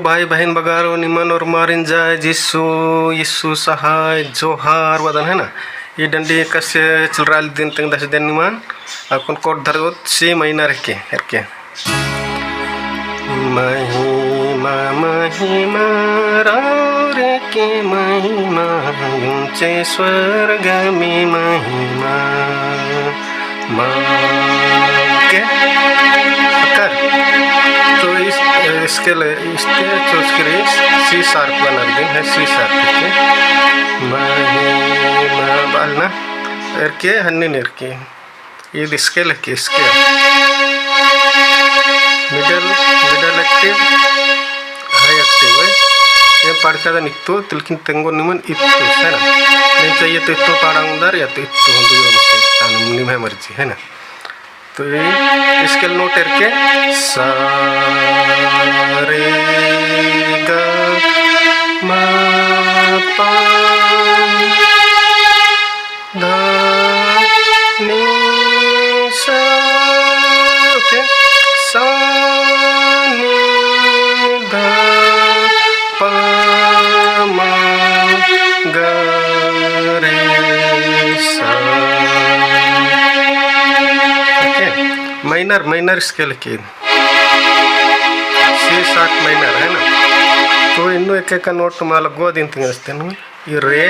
भाई बहन बगारो निमन और मारिन जाए जिसु यीशु सहाय जोहार वदन है ना। ये डंडी कैसे चल रहा है दिन तक 10 दिन निमान अपन कोट धरो सी महीना रखे महिमा महिमा रे के महिमा ऊंचे स्वर्ग में महिमा के कर तो इसके चोच के सी शार्प बना दिन है सी शार्प के महिमा बालना के हन्नी निर के ये इसके लगे इसके मिडल एक्टिव हाई एक्टिव है ये पढ़ता निकतो तिलकिन तेंगो निमन इत्तो है ना नहीं चाहिए तो इत्तो पाड़ाऊंदार या तो इत्तो हम दुयो मस्ते तानु निमह मर्जी है ना। तो ये स्केल नोट करके सा रे गा मा पा धा नी सा ओके सा नी धा पा मा गा रे सा माइनर स्केल की सी शार्प माइनर है ना। तो इन्नु एक नोट माल गो दिन तिंगस्ते न ये रे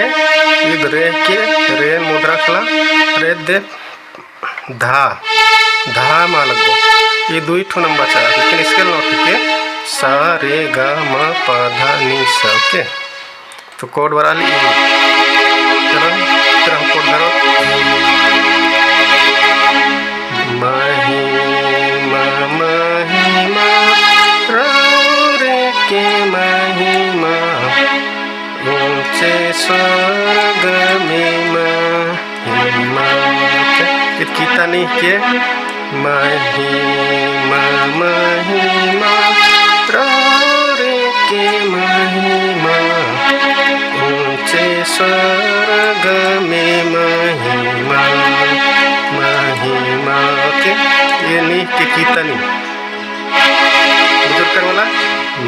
इद रे के रे मुद्रा कला रे दे धा माल गो ये दुई ठो नंबर चा लेकिन स्केल नोट के सा रे गा मा पा धा नी सा ओके। तो कोड वाली चलो तरह कोड धरो महिमा महिमा रे के महिमा ऊंचे स्वर्ग में महिमा कितना नहीं के महिमा महिमा रे के महिमा ऊंचे स्वर्ग में महिमा महिमा के ये नहीं के कीता नहीं बुजुर्ग कर वाला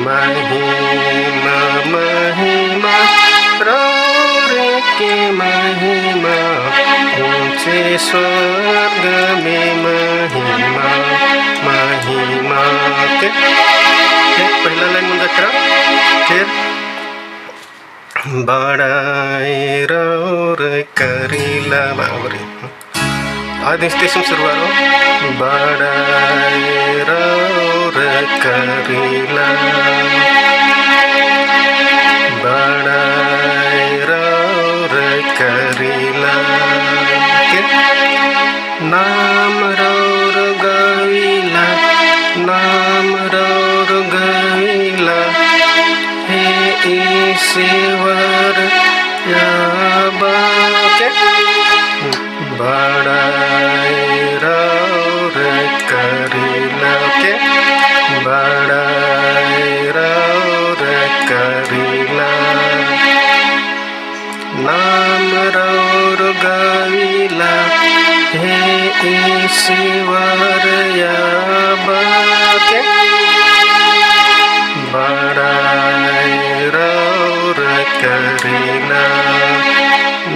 महिमा महिमा रे के महिमा ऊंचे स्वर्ग में महिमा महिमा के पहला लाइन मुझे करा फिर बड़ाई रौर करीला बावरी आदि स्टेशन शुरुआत बड़ाई रौर करीला बड़ाई रौर करीला के नाम रौर गवीला नाम रौर गवीला हे ईश्वर याबा के बड़ाई रौर करीला के बड़ाई रौर करीला नाम रौर गवीला हे ईश्वर याबा के बड़ाई रौर करीला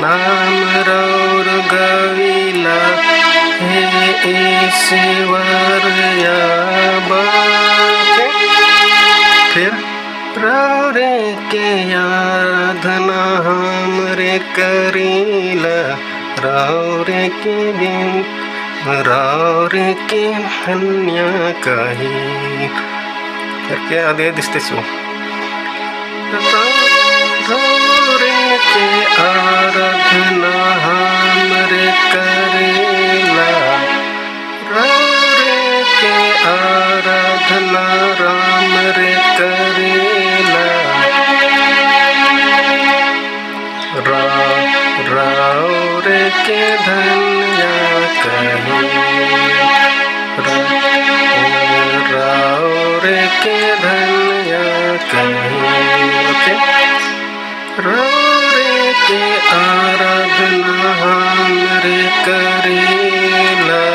नाम रौर गवीला हे ईश्वर याबा के फिर रौरे के आराधना हमरे करीला रौरे के दिन रौरे के धन्य कही करके आधे दिसते सो रौरे के आराधना हमरे करीला रौरे के आराधना राम रे करीला रौरे के धन्य कही रौरे के धन्य कही रौरे के आराधना हमरे करीला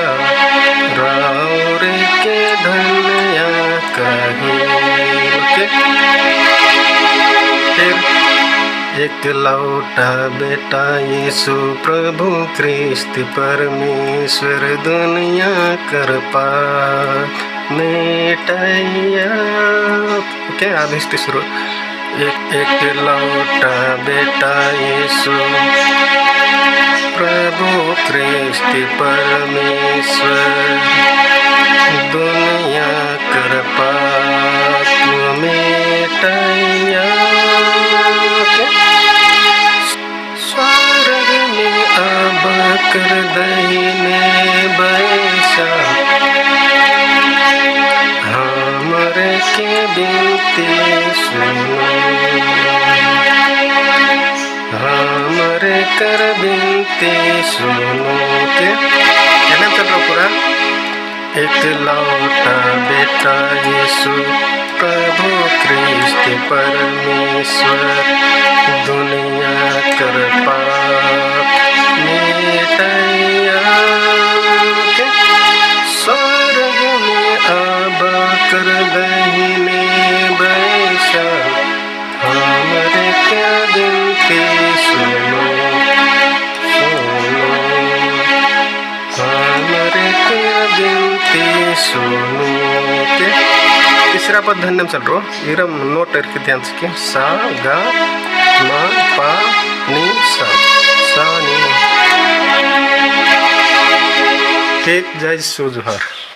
रौरे के धन्य कही एक लौटा बेटा यीशु प्रभु ख्रिस्त परमेश्वर दुनिया कर पाप मिटाया। ओके, आधी शुरू। एक लौटा बेटा यीशु प्रभु ख्रिस्त परमेश्वर दुनिया कर पाप मिटाया। स्वर्ग में अब कर दहीने बैसा हमरे के बिनती सुनो, हमरे कर बिनती सुनो के नाम चल रहा पूरा। एक लौटा बेटा यीशु प्रभु ख्रिस्त परमेश्वर दुनिया कर पाप मिटाया। स्वर्ग में अब कर दहीने बैसा हमरे क्या बिनती सुनो, सुनो हमरे क्या बिनती सुनो के। तीसरा पद धन्यम चल रो इरम नोट करके ध्यान से सा गा मा पा नी सा नी। ठीक, जय सुजुहार।